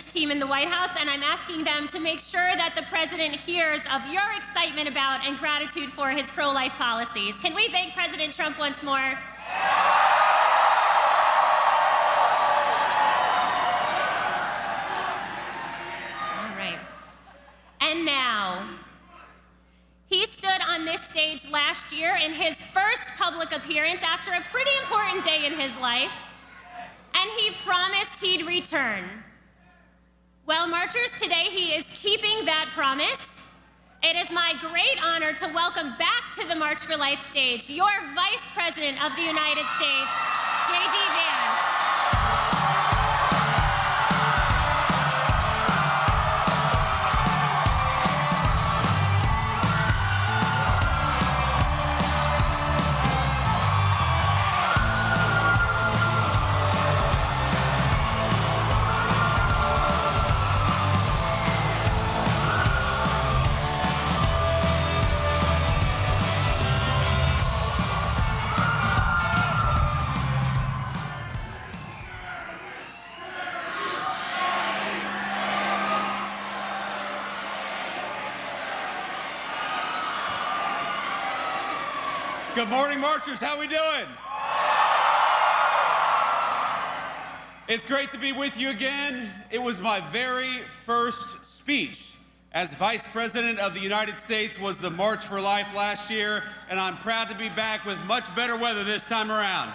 team in the White House, and I'm asking them to make sure that the president hears of your excitement about and gratitude for his pro-life policies. Can we thank President Trump once more? All right. And now, he stood on this stage last year in his first public appearance after a pretty important day in his life, and he promised he'd return. Well, marchers, today he is keeping that promise. It is my great honor to welcome back to the March for Life stage your Vice President of the United States, JD Vance. Good morning, marchers. How we doing? It's great to be with you again. It was my very first speech as Vice President of the United States was the March for Life last year, and I'm proud to be back with much better weather this time around.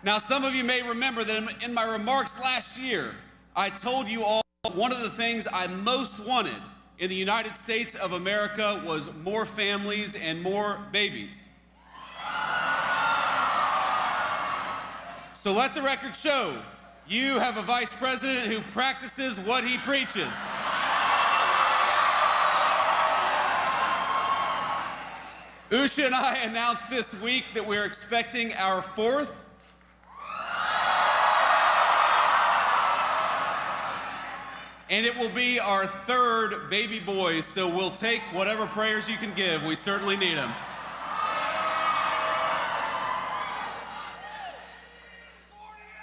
Now, some of you may remember that in my remarks last year, I told you all one of the things I most wanted in the United States of America was more families and more babies. So let the record show, you have a vice president who practices what he preaches. Usha and I announced this week that we're expecting our fourth. And it will be our third baby boy, so we'll take whatever prayers you can give. We certainly need them.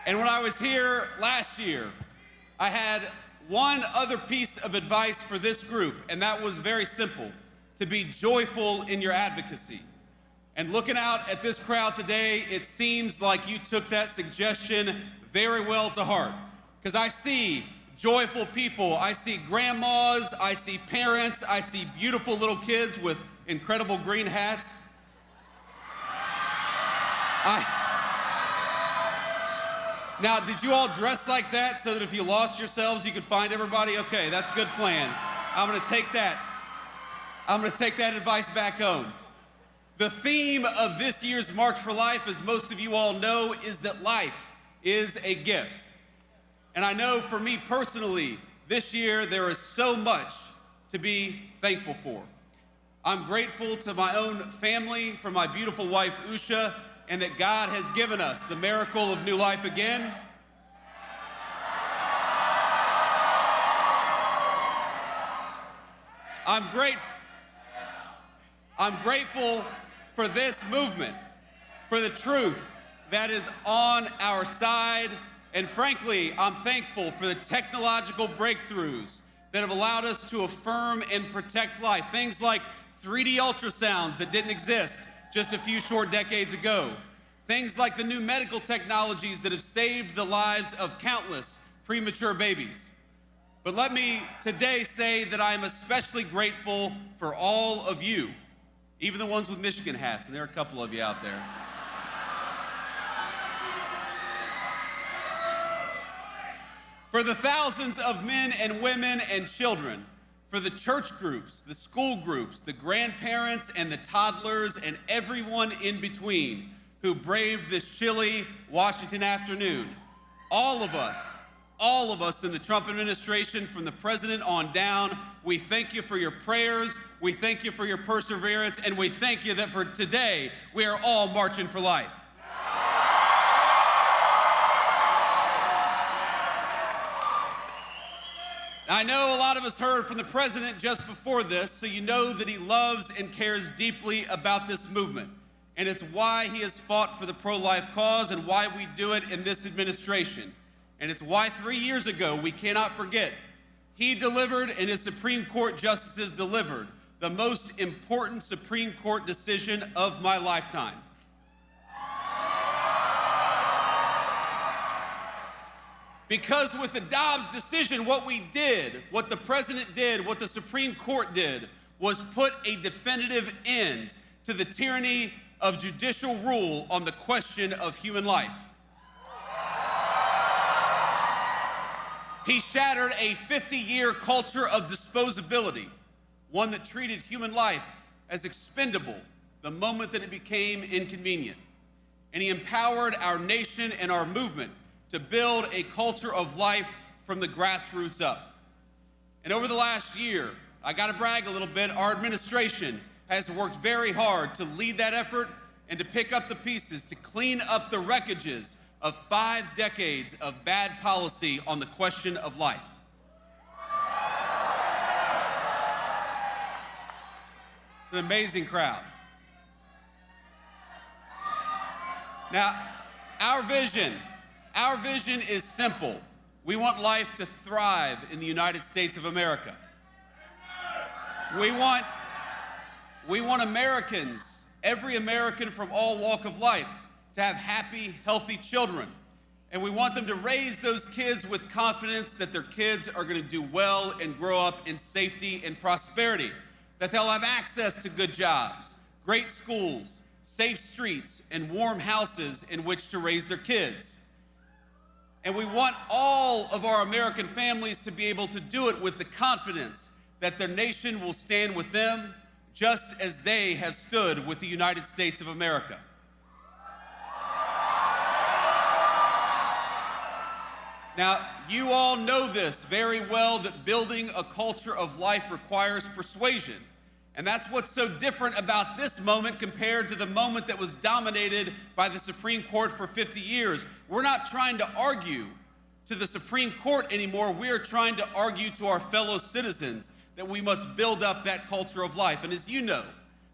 And when I was here last year, I had one other piece of advice for this group, and that was very simple: to be joyful in your advocacy. And looking out at this crowd today, it seems like you took that suggestion very well to heart, because I see joyful people. I see grandmas, I see parents, I see beautiful little kids with incredible green hats. Now, did you all dress like that so that if you lost yourselves, you could find everybody? Okay, that's a good plan. I'm gonna take that advice back home. The theme of this year's March for Life, as most of you all know, is that life is a gift. And I know for me personally, this year there is so much to be thankful for. I'm grateful to my own family, for my beautiful wife, Usha, and that God has given us the miracle of new life again. I'm grateful for this movement, for the truth that is on our side. And frankly, I'm thankful for the technological breakthroughs that have allowed us to affirm and protect life. Things like 3D ultrasounds that didn't exist just a few short decades ago. Things like the new medical technologies that have saved the lives of countless premature babies. But let me today say that I am especially grateful for all of you, even the ones with Michigan hats, and there are a couple of you out there. For the thousands of men and women and children, for the church groups, the school groups, the grandparents and the toddlers and everyone in between who braved this chilly Washington afternoon. All of us in the Trump administration, from the president on down, we thank you for your prayers, we thank you for your perseverance, and we thank you that for today, we are all marching for life. I know a lot of us heard from the president just before this, so you know that he loves and cares deeply about this movement. And it's why he has fought for the pro-life cause and why we do it in this administration. And it's why 3 years ago, we cannot forget, he delivered and his Supreme Court justices delivered the most important Supreme Court decision of my lifetime. Because with the Dobbs decision, what we did, what the president did, what the Supreme Court did, was put a definitive end to the tyranny of judicial rule on the question of human life. He shattered a 50-year culture of disposability, one that treated human life as expendable the moment that it became inconvenient. And he empowered our nation and our movement to build a culture of life from the grassroots up. And over the last year, I gotta brag a little bit, our administration has worked very hard to lead that effort and to pick up the pieces, to clean up the wreckages of 5 decades of bad policy on the question of life. It's an amazing crowd. Now, our vision is simple. We want life to thrive in the United States of America. We want Americans, every American from all walk of life, to have happy, healthy children. And we want them to raise those kids with confidence that their kids are going to do well and grow up in safety and prosperity, that they'll have access to good jobs, great schools, safe streets, and warm houses in which to raise their kids. And we want all of our American families to be able to do it with the confidence that their nation will stand with them just as they have stood with the United States of America. Now, you all know this very well, that building a culture of life requires persuasion. And that's what's so different about this moment compared to the moment that was dominated by the Supreme Court for 50 years. We're not trying to argue to the Supreme Court anymore. We're trying to argue to our fellow citizens that we must build up that culture of life. And as you know,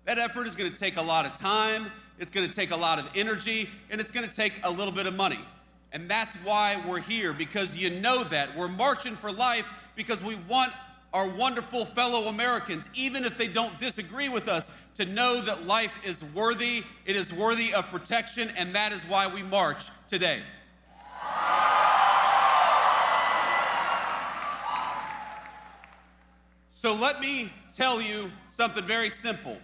that effort is going to take a lot of time, it's going to take a lot of energy, and it's going to take a little bit of money. And that's why we're here, because you know that. We're marching for life because we want our wonderful fellow Americans, even if they don't disagree with us, to know that life is worthy, it is worthy of protection, and that is why we march today. So let me tell you something very simple.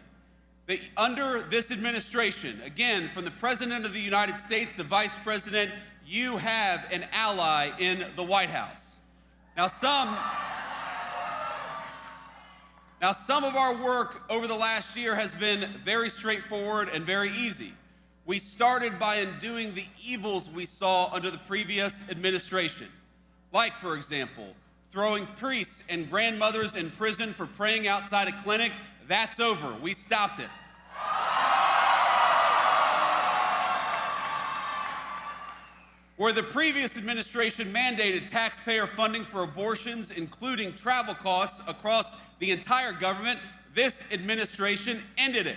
That under this administration, again, from the President of the United States, the Vice President, you have an ally in the White House. Now some of our work over the last year has been very straightforward and very easy. We started by undoing the evils we saw under the previous administration. Like, for example, throwing priests and grandmothers in prison for praying outside a clinic. That's over. We stopped it. Where the previous administration mandated taxpayer funding for abortions, including travel costs across the entire government, this administration ended it.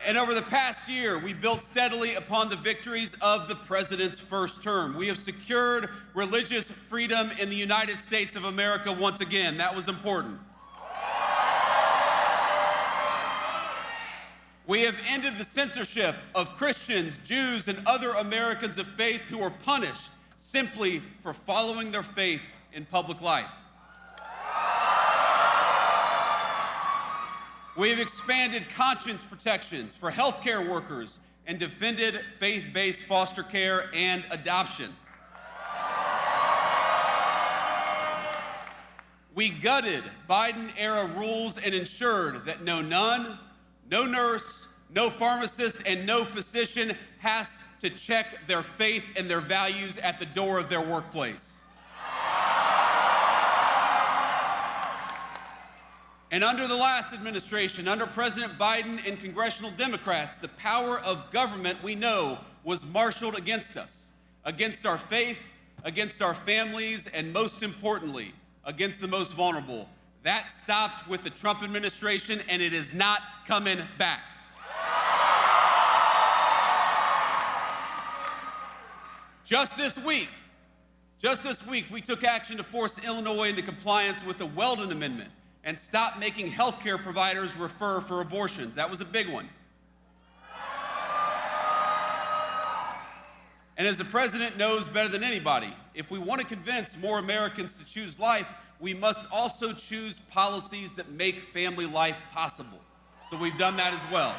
And over the past year, we built steadily upon the victories of the president's first term. We have secured religious freedom in the United States of America once again. That was important. We have ended the censorship of Christians, Jews, and other Americans of faith who were punished simply for following their faith in public life. We have expanded conscience protections for healthcare workers and defended faith-based foster care and adoption. We gutted Biden-era rules and ensured that no nun, no nurse, no pharmacist, and no physician has to check their faith and their values at the door of their workplace. And under the last administration, under President Biden and congressional Democrats, the power of government, we know, was marshaled against us, against our faith, against our families, and most importantly, against the most vulnerable. That stopped with the Trump administration, and it is not coming back. Just this week, we took action to force Illinois into compliance with the Weldon Amendment and stop making healthcare providers refer for abortions. That was a big one. And as the president knows better than anybody, if we want to convince more Americans to choose life, we must also choose policies that make family life possible. So we've done that as well.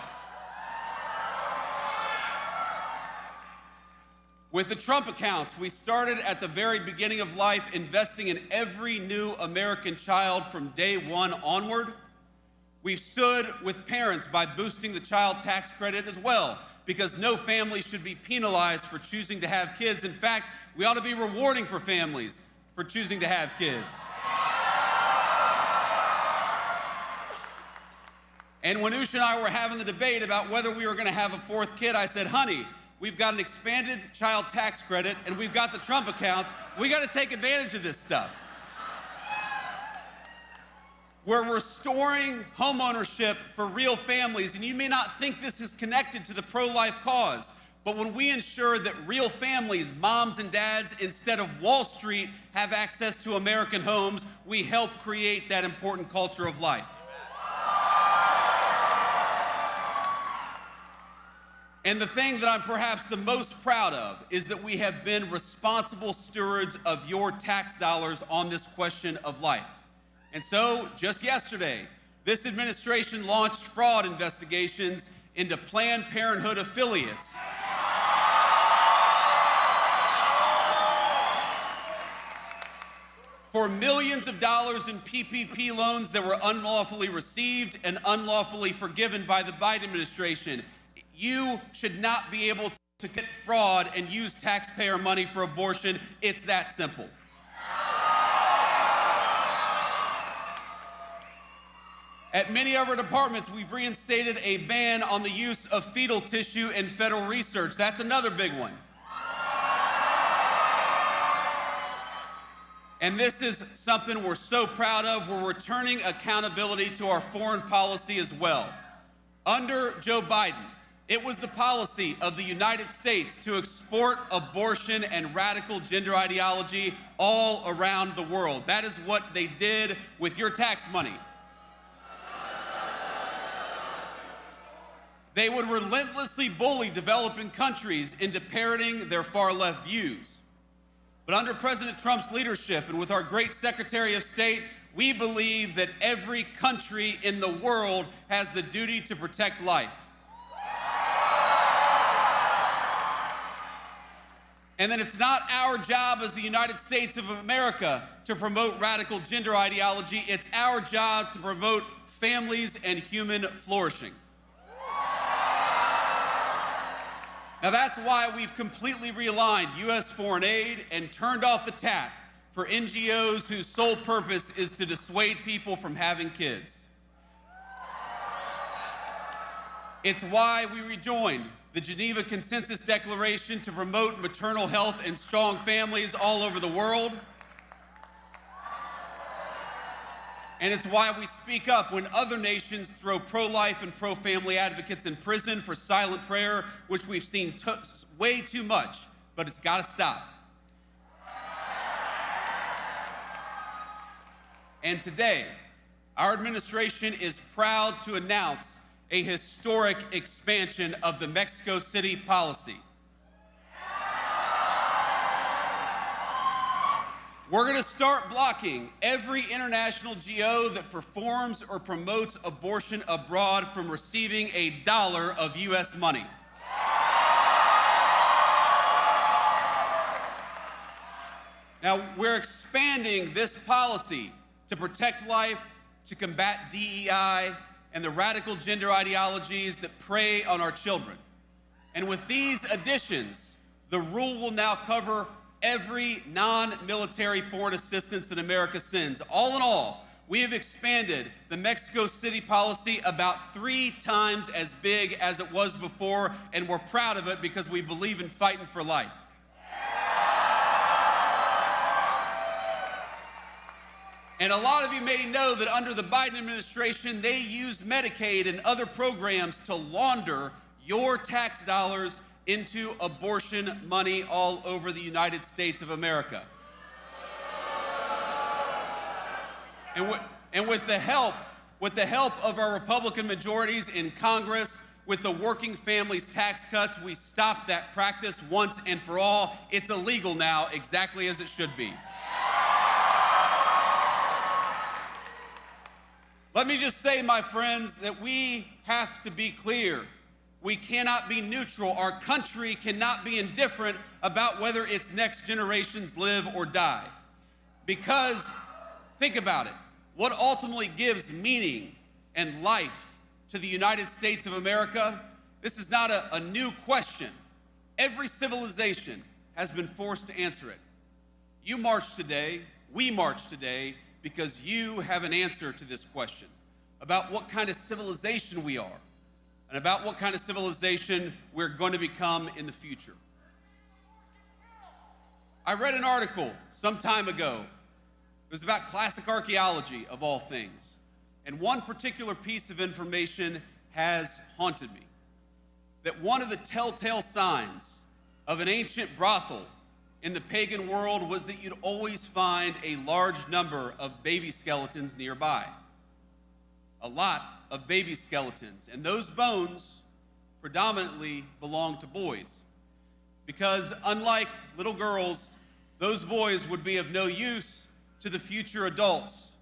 With the Trump accounts, we started at the very beginning of life, investing in every new American child from day one onward. We've stood with parents by boosting the child tax credit as well, because no family should be penalized for choosing to have kids. In fact, we ought to be rewarding for families for choosing to have kids. And when Usha and I were having the debate about whether we were going to have a fourth kid, I said, honey, we've got an expanded child tax credit, and we've got the Trump accounts. We got to take advantage of this stuff. We're restoring homeownership for real families, and you may not think this is connected to the pro-life cause, but when we ensure that real families, moms and dads, instead of Wall Street, have access to American homes, we help create that important culture of life. And the thing that I'm perhaps the most proud of is that we have been responsible stewards of your tax dollars on this question of life. And so, just yesterday, this administration launched fraud investigations into Planned Parenthood affiliates. For millions of dollars in PPP loans that were unlawfully received and unlawfully forgiven by the Biden administration. You should not be able to commit fraud and use taxpayer money for abortion. It's that simple. At many of our departments, we've reinstated a ban on the use of fetal tissue in federal research. That's another big one. And this is something we're so proud of. We're returning accountability to our foreign policy as well. Under Joe Biden, it was the policy of the United States to export abortion and radical gender ideology all around the world. That is what they did with your tax money. They would relentlessly bully developing countries into parroting their far-left views. But under President Trump's leadership and with our great Secretary of State, we believe that every country in the world has the duty to protect life. And that it's not our job as the United States of America to promote radical gender ideology. It's our job to promote families and human flourishing. Now that's why we've completely realigned U.S. foreign aid and turned off the tap for NGOs whose sole purpose is to dissuade people from having kids. It's why we rejoined the Geneva Consensus Declaration to promote maternal health and strong families all over the world. And it's why we speak up when other nations throw pro-life and pro-family advocates in prison for silent prayer, which we've seen way too much, but it's got to stop. And today, our administration is proud to announce a historic expansion of the Mexico City policy. We're going to start blocking every international GO that performs or promotes abortion abroad from receiving $1 of U.S. money. Now, we're expanding this policy to protect life, to combat DEI, and the radical gender ideologies that prey on our children. And with these additions, the rule will now cover every non-military foreign assistance that America sends. All in all, we have expanded the Mexico City policy about 3 times as big as it was before, and we're proud of it because we believe in fighting for life. And a lot of you may know that under the Biden administration, they used Medicaid and other programs to launder your tax dollars into abortion money all over the United States of America. And with the help of our Republican majorities in Congress, with the Working Families Tax Cuts, we stopped that practice once and for all. It's illegal now, exactly as it should be. Let me just say, my friends, that we have to be clear. We cannot be neutral. Our country cannot be indifferent about whether its next generations live or die. Because, think about it, what ultimately gives meaning and life to the United States of America, this is not a new question. Every civilization has been forced to answer it. You march today, we march today, because you have an answer to this question about what kind of civilization we are and about what kind of civilization we're going to become in the future. I read an article some time ago. It was about classic archaeology, of all things. And one particular piece of information has haunted me. That one of the telltale signs of an ancient brothel in the pagan world was that you'd always find a large number of baby skeletons nearby. A lot of baby skeletons. And those bones predominantly belonged to boys. Because unlike little girls, those boys would be of no use to the future adults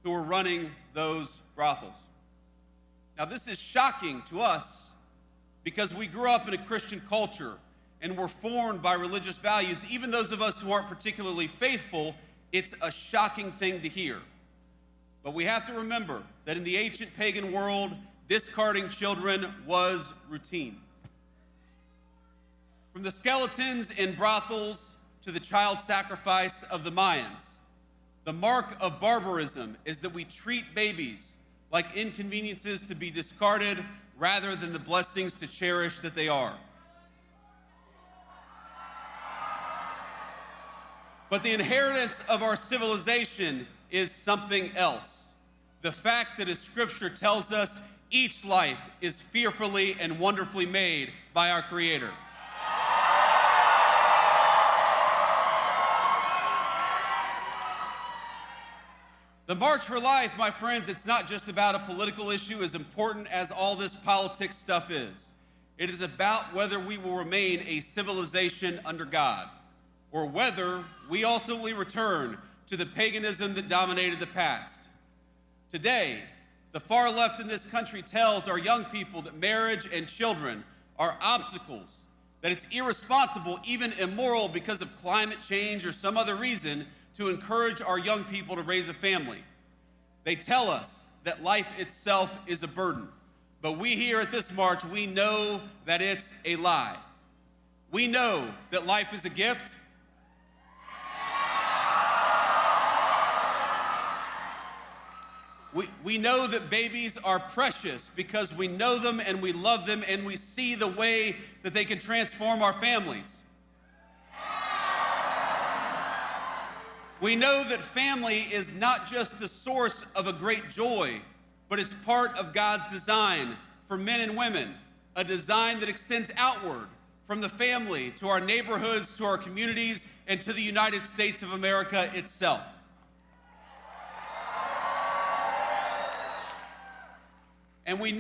who were running those brothels. Now, this is shocking to us because we grew up in a Christian culture and were formed by religious values. Even those of us who aren't particularly faithful, it's a shocking thing to hear. But we have to remember that in the ancient pagan world, discarding children was routine. From the skeletons in brothels to the child sacrifice of the Mayans, the mark of barbarism is that we treat babies like inconveniences to be discarded rather than the blessings to cherish that they are. But the inheritance of our civilization is something else. The fact that, as Scripture tells us, each life is fearfully and wonderfully made by our Creator. The March for Life, my friends, it's not just about a political issue, as important as all this politics stuff is. It is about whether we will remain a civilization under God, or whether we ultimately return to the paganism that dominated the past. Today, the far left in this country tells our young people that marriage and children are obstacles, that it's irresponsible, even immoral because of climate change or some other reason, to encourage our young people to raise a family. They tell us that life itself is a burden. But we here at this march, we know that it's a lie. We know that life is a gift. We know that babies are precious because we know them and we love them and we see the way that they can transform our families. We know that family is not just the source of a great joy, but is part of God's design for men and women, a design that extends outward from the family to our neighborhoods, to our communities, and to the United States of America itself. And we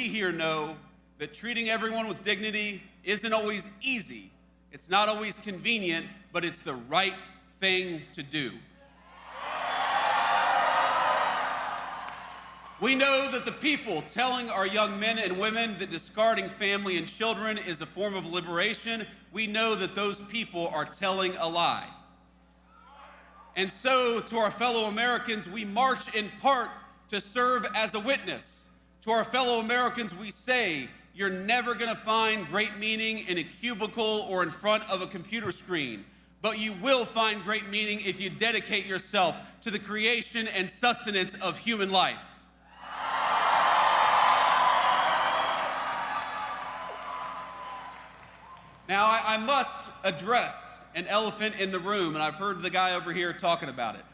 here know, that treating everyone with dignity isn't always easy. It's not always convenient, but it's the right thing to do. We know that the people telling our young men and women that discarding family and children is a form of liberation, we know that those people are telling a lie. And so, to our fellow Americans, we march in part to serve as a witness. To our fellow Americans, we say, you're never going to find great meaning in a cubicle or in front of a computer screen, but you will find great meaning if you dedicate yourself to the creation and sustenance of human life. Now, I must address an elephant in the room, and I've heard the guy over here talking about it.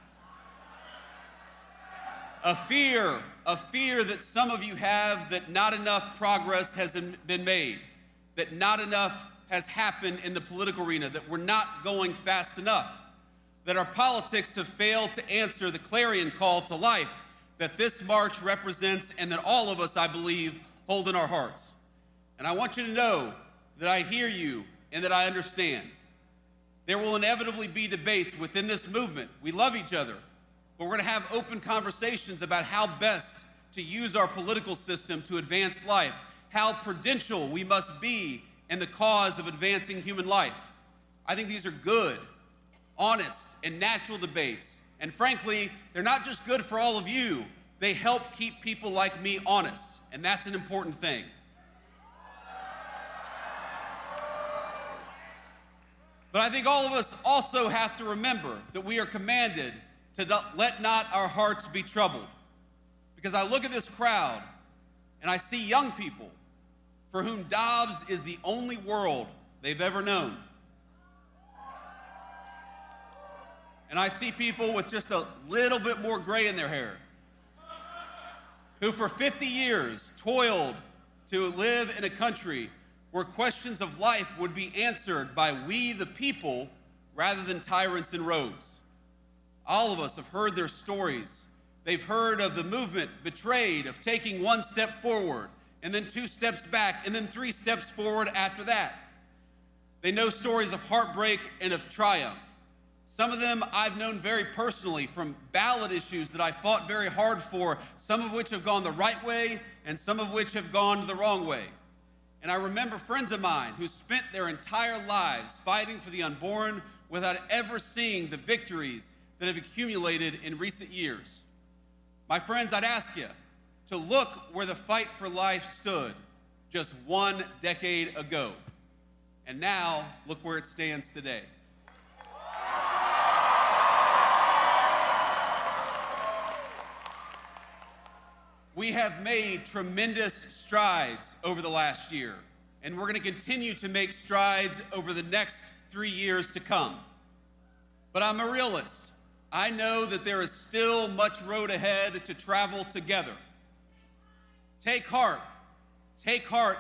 A fear that some of you have, that not enough progress has been made, that not enough has happened in the political arena, that we're not going fast enough, that our politics have failed to answer the clarion call to life that this march represents and that all of us, I believe, hold in our hearts. And I want you to know that I hear you and that I understand. There will inevitably be debates within this movement. We love each other, but we're going to have open conversations about how best to use our political system to advance life, how prudential we must be in the cause of advancing human life. I think these are good, honest, and natural debates. And frankly, they're not just good for all of you, they help keep people like me honest, and that's an important thing. But I think all of us also have to remember that we are commanded to let not our hearts be troubled. Because I look at this crowd and I see young people for whom Dobbs is the only world they've ever known. And I see people with just a little bit more gray in their hair, who for 50 years toiled to live in a country where questions of life would be answered by we the people rather than tyrants in robes. All of us have heard their stories. They've heard of the movement betrayed, of taking one step forward, and then 2 steps back, and then 3 steps forward after that. They know stories of heartbreak and of triumph. Some of them I've known very personally from ballot issues that I fought very hard for, some of which have gone the right way, and some of which have gone the wrong way. And I remember friends of mine who spent their entire lives fighting for the unborn without ever seeing the victories that have accumulated in recent years. My friends, I'd ask you to look where the fight for life stood just 1 decade ago. And now, look where it stands today. We have made tremendous strides over the last year, and we're going to continue to make strides over the next 3 years to come. But I'm a realist. I know that there is still much road ahead to travel together. Take heart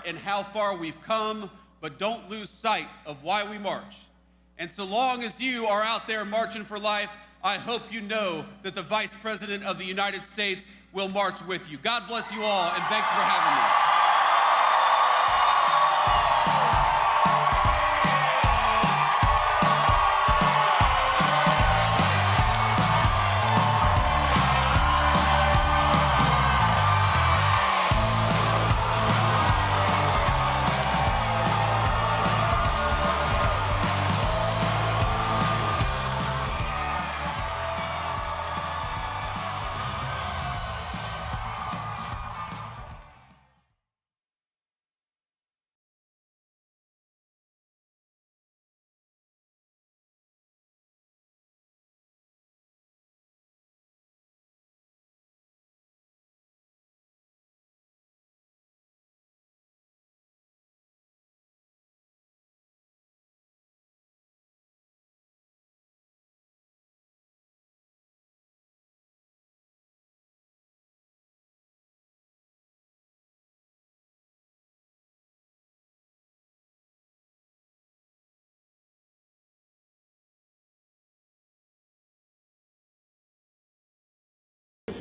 in how far we've come, but don't lose sight of why we march. And so long as you are out there marching for life, I hope you know that the Vice President of the United States will march with you. God bless you all, and thanks for having me.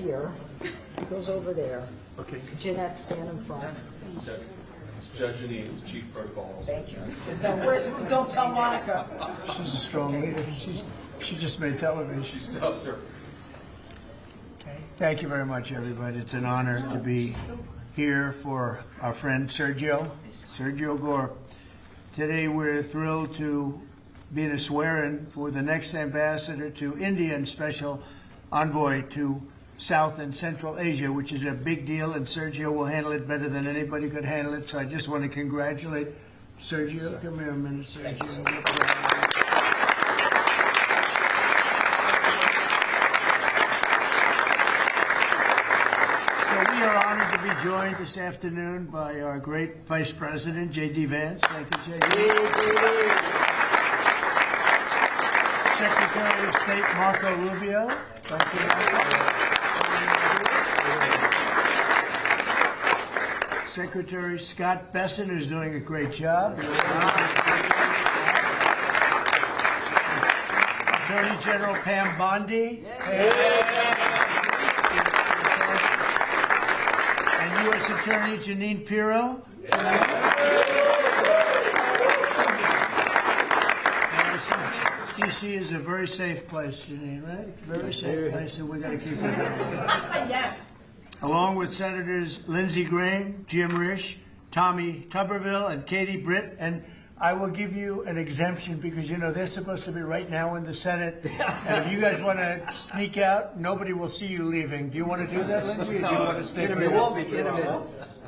Here, it goes over there. Okay. Jeanette, stand in front. Judge Janine, Chief Protocol. Thank you. Don't tell Monica. She's a strong leader. She just made television. Oh, sir. Okay. Thank you very much, everybody. It's an honor to be here for our friend Sergio Gore. Today we're thrilled to be in a swear-in for the next ambassador to India and special envoy to South and Central Asia, which is a big deal, and Sergio will handle it better than anybody could handle it. So I just want to congratulate Sergio. Come here a minute, Sergio. So we are honored to be joined this afternoon by our great Vice President, JD Vance. Thank you, JD. Secretary of State Marco Rubio. Thank you, Marco. Secretary Scott Besson, who's doing a great job. Attorney General Pam Bondi. And U.S. Attorney Janine Pirro. D.C. is a very safe place, Janine, right? Very safe place, and we got to keep it that way. Yes. Along with Senators Lindsey Graham, Jim Risch, Tommy Tuberville, and Katie Britt. And I will give you an exemption because, you know, they're supposed to be right now in the Senate. And if you guys want to sneak out, nobody will see you leaving. Do you want to do that, Lindsey, or do you want to stay for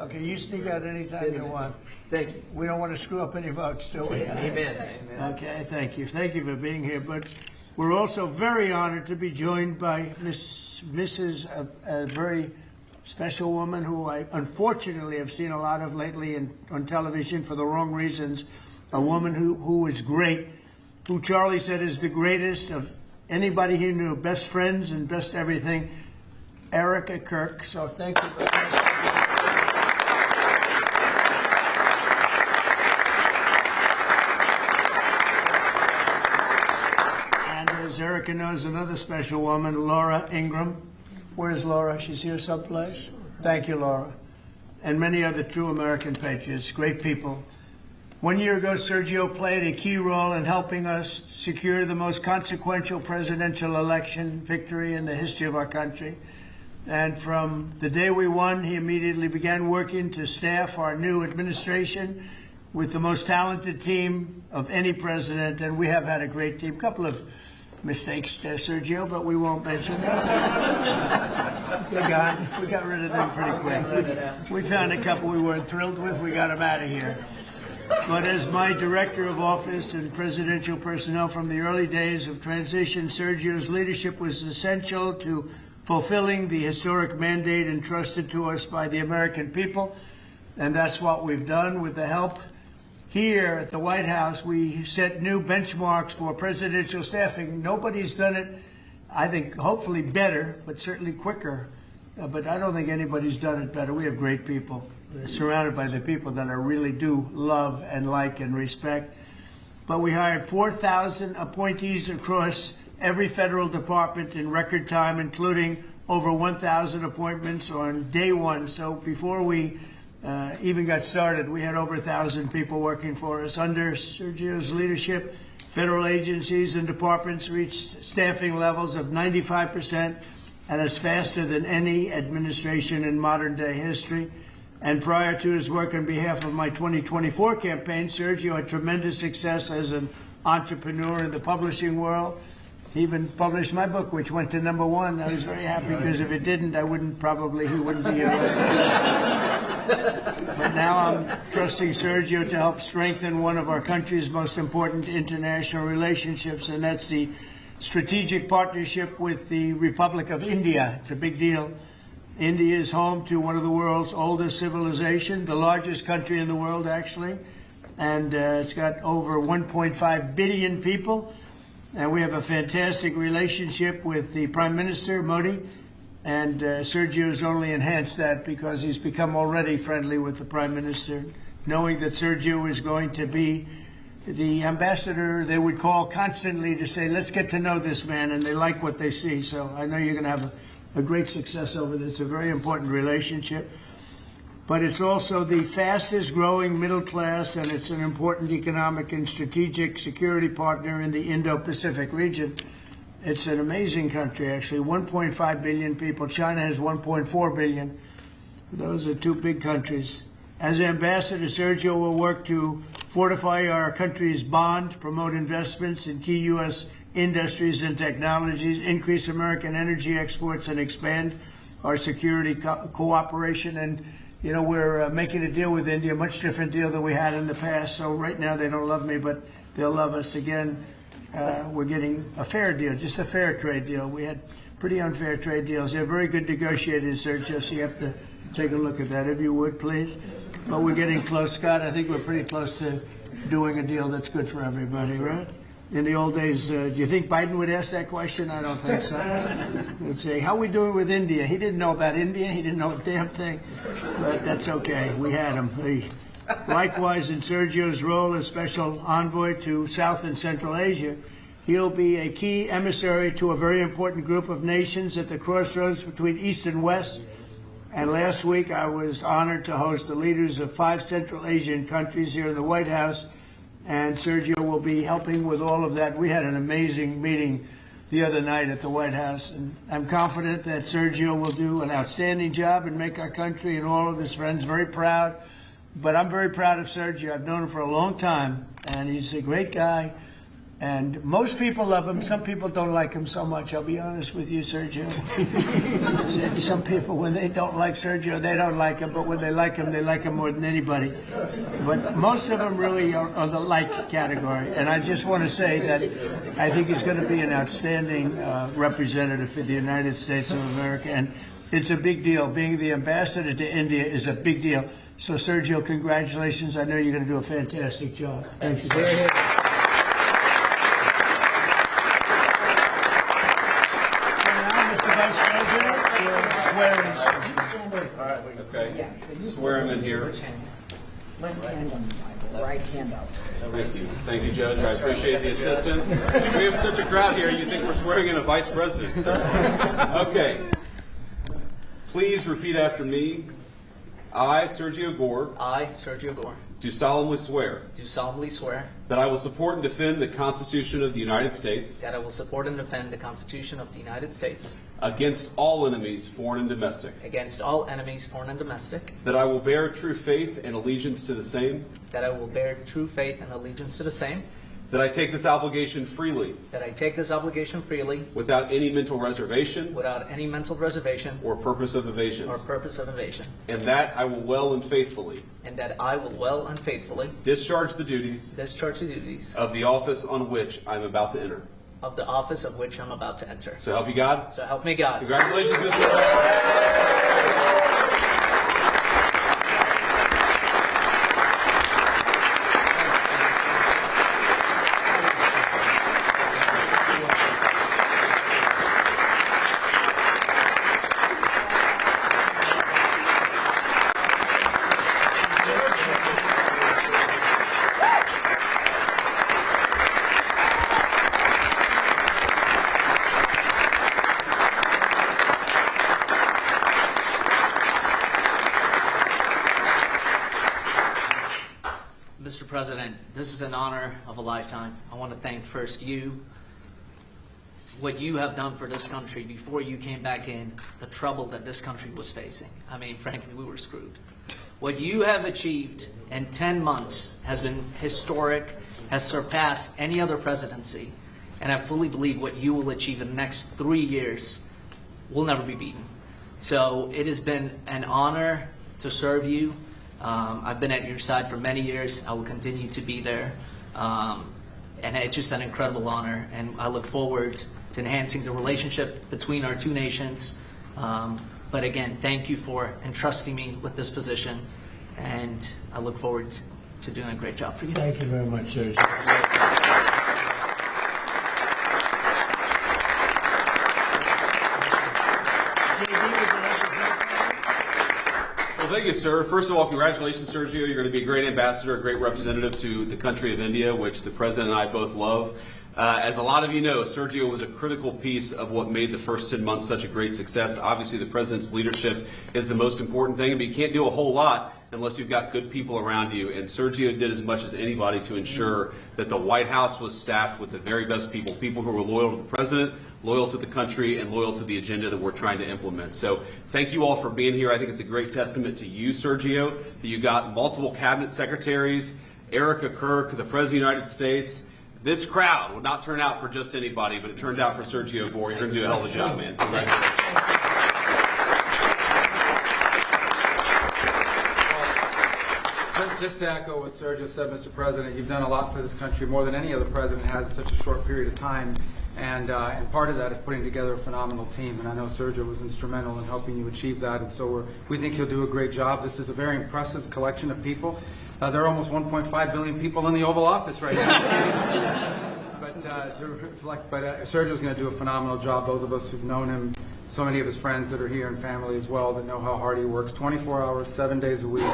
Okay, you sneak out anytime you want. Thank you. We don't want to screw up any votes, do we? Amen. Okay, thank you. Thank you for being here. But we're also very honored to be joined by Mrs. a very special woman who I unfortunately have seen a lot of lately on television for the wrong reasons. A woman who is great, who Charlie said is the greatest of anybody he knew, best friends and best everything, Erica Kirk. So thank you very much. And as Erica knows, another special woman, Laura Ingram. Where's Laura? She's here someplace. Thank you, Laura. And many other true American patriots, great people. 1 year ago, Sergio played a key role in helping us secure the most consequential presidential election victory in the history of our country. And from the day we won, he immediately began working to staff our new administration with the most talented team of any president. And we have had a great team. A couple of mistakes, Sergio, but we won't mention them. They're gone. We got rid of them pretty quick. We found a couple we weren't thrilled with. We got them out of here. But as my director of office and presidential personnel from the early days of transition, Sergio's leadership was essential to fulfilling the historic mandate entrusted to us by the American people. And that's what we've done with the help here at the White House. We set new benchmarks for presidential staffing. Nobody's done it, I think, hopefully better, but certainly quicker. But I don't think anybody's done it better. We have great people, surrounded by the people that I really do love and like and respect. But we hired 4,000 appointees across every federal department in record time, including over 1,000 appointments on day one. So before we even got started, we had over 1,000 people working for us. Under Sergio's leadership, federal agencies and departments reached staffing levels of 95%, and it's faster than any administration in modern day history. And prior to his work on behalf of my 2024 campaign, Sergio had tremendous success as an entrepreneur in the publishing world. He even published my book, which went to #1. I was very happy because if it didn't, he wouldn't be here. But now I'm trusting Sergio to help strengthen one of our country's most important international relationships, and that's the strategic partnership with the Republic of India. It's a big deal. India is home to one of the world's oldest civilizations, the largest country in the world, actually. And it's got over 1.5 billion people. And we have a fantastic relationship with the Prime Minister, Modi. And Sergio's only enhanced that because he's become already friendly with the Prime Minister, knowing that Sergio is going to be the ambassador they would call constantly to say, let's get to know this man, and they like what they see. So I know you're going to have a great success over this. It's a very important relationship. But it's also the fastest growing middle class, and it's an important economic and strategic security partner in the Indo-Pacific region. It's an amazing country, actually. 1.5 billion people. China has 1.4 billion. Those are two big countries. As ambassador, Sergio will work to fortify our country's bond, promote investments in key U.S. industries and technologies, increase American energy exports, and expand our security cooperation. And, you know, we're making a deal with India, a much different deal than we had in the past. So right now they don't love me, but they'll love us again. We're getting a fair deal, just a fair trade deal. We had pretty unfair trade deals. They're very good negotiators, Sergio, so you have to take a look at that, if you would, please. But we're getting close, Scott. I think we're pretty close to doing a deal that's good for everybody, right? In the old days, do you think Biden would ask that question? I don't think so. He'd say, how are we doing with India? He didn't know about India. He didn't know a damn thing. But that's okay. We had him. Likewise, in Sergio's role as special envoy to South and Central Asia, he'll be a key emissary to a very important group of nations at the crossroads between East and West. And last week, I was honored to host the leaders of 5 Central Asian countries here in the White House, and Sergio will be helping with all of that. We had an amazing meeting the other night at the White House, and I'm confident that Sergio will do an outstanding job and make our country and all of his friends very proud. But I'm very proud of Sergio. I've known him for a long time, and he's a great guy. And most people love him. Some people don't like him so much. I'll be honest with you, Sergio. Some people, when they don't like Sergio, they don't like him. But when they like him more than anybody. But most of them really are the like category. And I just want to say that I think he's going to be an outstanding representative for the United States of America. And it's a big deal. Being the ambassador to India is a big deal. So, Sergio, congratulations. I know you're going to do a fantastic job. Thank you. Okay, swear him in here. Left hand on the Bible, right hand up. Thank you, Judge. I appreciate the assistance. We have such a crowd here, you think we're swearing in a vice president, sir. Okay. Please repeat after me. I, Sergio Gore, I, Sergio Gore, do solemnly swear do solemnly swear that I will support and defend the Constitution of the United States that I will support and defend the Constitution of the United States against all enemies, foreign and domestic, against all enemies, foreign and domestic, that I will bear true faith and allegiance to the same, that I will bear true faith and allegiance to the same, that I take this obligation freely, that I take this obligation freely, without any mental reservation without any mental reservation or purpose of evasion, or purpose of evasion, and that I will well and faithfully and that I will well and faithfully discharge the duties discharge the duties of the office on which I am about to enter. of the office of which I'm about to enter. So help you God. So help me God. Congratulations, Mr. President. Mr. President, this is an honor of a lifetime. I want to thank first you, what you have done for this country before you came back in, the trouble that this country was facing. I mean, frankly, we were screwed. What you have achieved in 10 months has been historic, has surpassed any other presidency, and I fully believe what you will achieve in the next 3 years will never be beaten. So it has been an honor to serve you. I've been at your side for many years. I will continue to be there. And it's just an incredible honor. And I look forward to enhancing the relationship between our two nations. But again, thank you for entrusting me with this position. And I look forward to doing a great job for you. Thank you very much, Sergio. Thank you, sir. First of all, congratulations, Sergio. You're going to be a great ambassador, a great representative to the country of India, which the President and I both love. As a lot of you know, Sergio was a critical piece of what made the first 10 months such a great success. Obviously, the President's leadership is the most important thing, but you can't do a whole lot unless you've got good people around you. And Sergio did as much as anybody to ensure that the White House was staffed with the very best people, people who were loyal to the President, loyal to the country, and loyal to the agenda that we're trying to implement. So thank you all for being here. I think it's a great testament to you, Sergio, that you got multiple cabinet secretaries, Erica Kirk, the President of the United States. This crowd would not turn out for just anybody, but it turned out for Sergio Gore. You're going to do a hell of a job, man. Congratulations. Just to echo what Sergio said, Mr. President, you've done a lot for this country, more than any other president has in such a short period of time. And part of that is putting together a phenomenal team. And I know Sergio was instrumental in helping you achieve that. And so we think he'll do a great job. This is a very impressive collection of people. There are almost 1.5 billion people in the Oval Office right now. But to reflect, but Sergio's going to do a phenomenal job. Those of us who've known him, so many of his friends that are here and family as well, that know how hard he works, 24 hours, 7 days a week.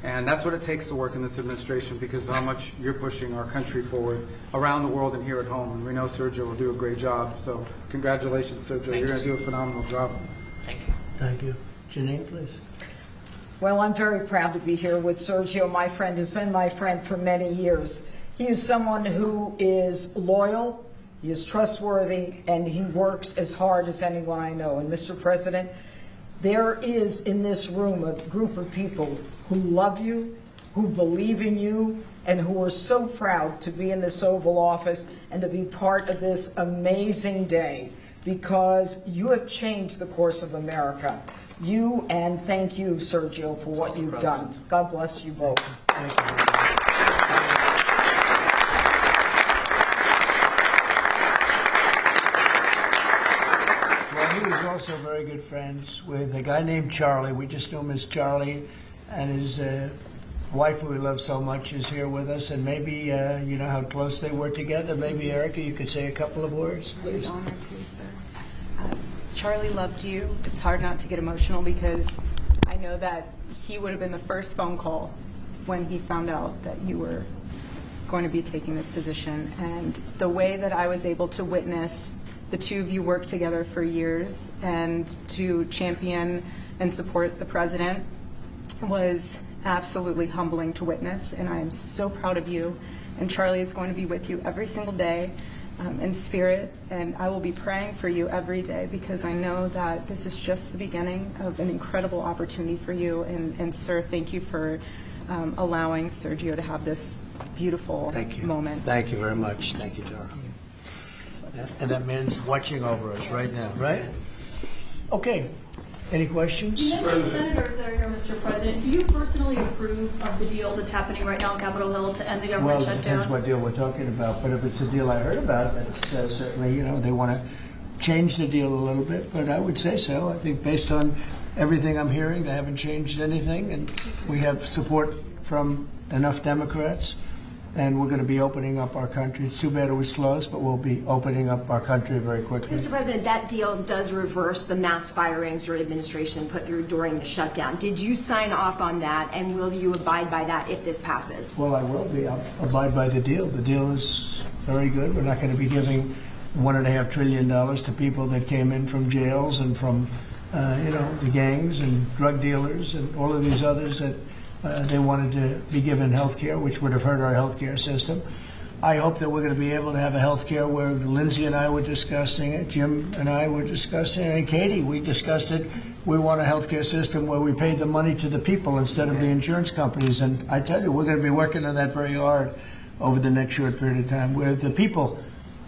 And that's what it takes to work in this administration, because of how much you're pushing our country forward around the world and here at home. And we know Sergio will do a great job. So congratulations, Sergio. You're going to do a phenomenal job. Thank you. Thank you. Janine, please. Well, I'm very proud to be here with Sergio, my friend, who's been my friend for many years. He is someone who is loyal, he is trustworthy, and he works as hard as anyone I know. And Mr. President, there is in this room a group of people who love you, who believe in you, and who are so proud to be in this Oval Office and to be part of this amazing day, because you have changed the course of America. You, and thank you, Sergio, for what you've done. God bless you both. Thank you. Well, he was also very good friends with a guy named Charlie. We just knew him as Charlie, and his wife, who we love so much, is here with us. And maybe you know how close they were together. Maybe, Erica, you could say a couple of words, please. Honored to, sir. Charlie loved you. It's hard not to get emotional because I know that he would have been the first phone call when he found out that you were going to be taking this position. And the way that I was able to witness the two of you work together for years and to champion and support the president was absolutely humbling to witness. And I am so proud of you. And Charlie is going to be with you every single day. In spirit, and I will be praying for you every day, because I know that this is just the beginning of an incredible opportunity for you. And sir, thank you for allowing Sergio to have this beautiful moment. Thank you very much. Thank you, Charlie. And that man's watching over us right now, right? Okay. Any questions? You mentioned senators that are here, Mr. President. Do you personally approve of the deal that's happening right now on Capitol Hill to end the government shutdown? Well, it depends what deal we're talking about. But if it's a deal I heard about, that's certainly, you know, they want to change the deal a little bit. But I would say so. I think based on everything I'm hearing, they haven't changed anything. And we have support from enough Democrats. And we're going to be opening up our country. It's too bad it was closed, but we'll be opening up our country very quickly. Mr. President, that deal does reverse the mass firings your administration put through during the shutdown. Did you sign off on that, and will you abide by that if this passes? Well, I will be. I'll abide by the deal. The deal is very good. We're not going to be giving $1.5 trillion to people that came in from jails and from, you know, the gangs and drug dealers and all of these others that they wanted to be given health care, which would have hurt our health care system. I hope that we're going to be able to have a health care where Lindsay and I were discussing it, Jim and I were discussing it, and Katie, we discussed it. We want a health care system where we pay the money to the people instead of the insurance companies. And I tell you, we're going to be working on that very hard over the next short period of time, where the people